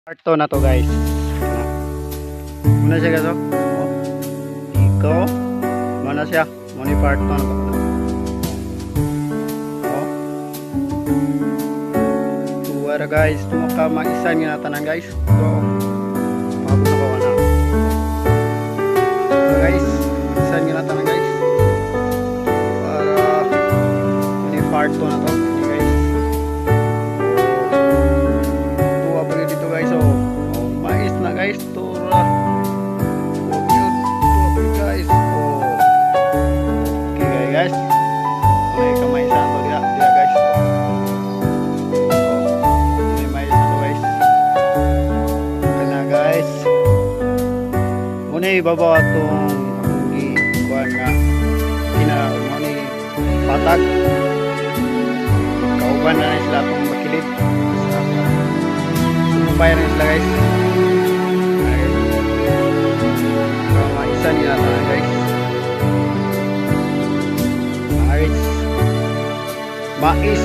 Part 2 na to guys. Muna siya gaso. Ikaw. Mana siya. Muna part 2 na to. Tuwara guys. Tumaka maisan nga natanan guys. So, pagod na ko na. Guys. Maisan nga natanan guys. Para muna part 2 na to. Guys, tura guys. Oh, okay guys, may kamay sa to dia guys. May sa to guys. Kana guys, muna ibabaw atong kuan nga muna patag kauban na sila atong makilid sumupay na sila guys. Isa nila na guys. Mais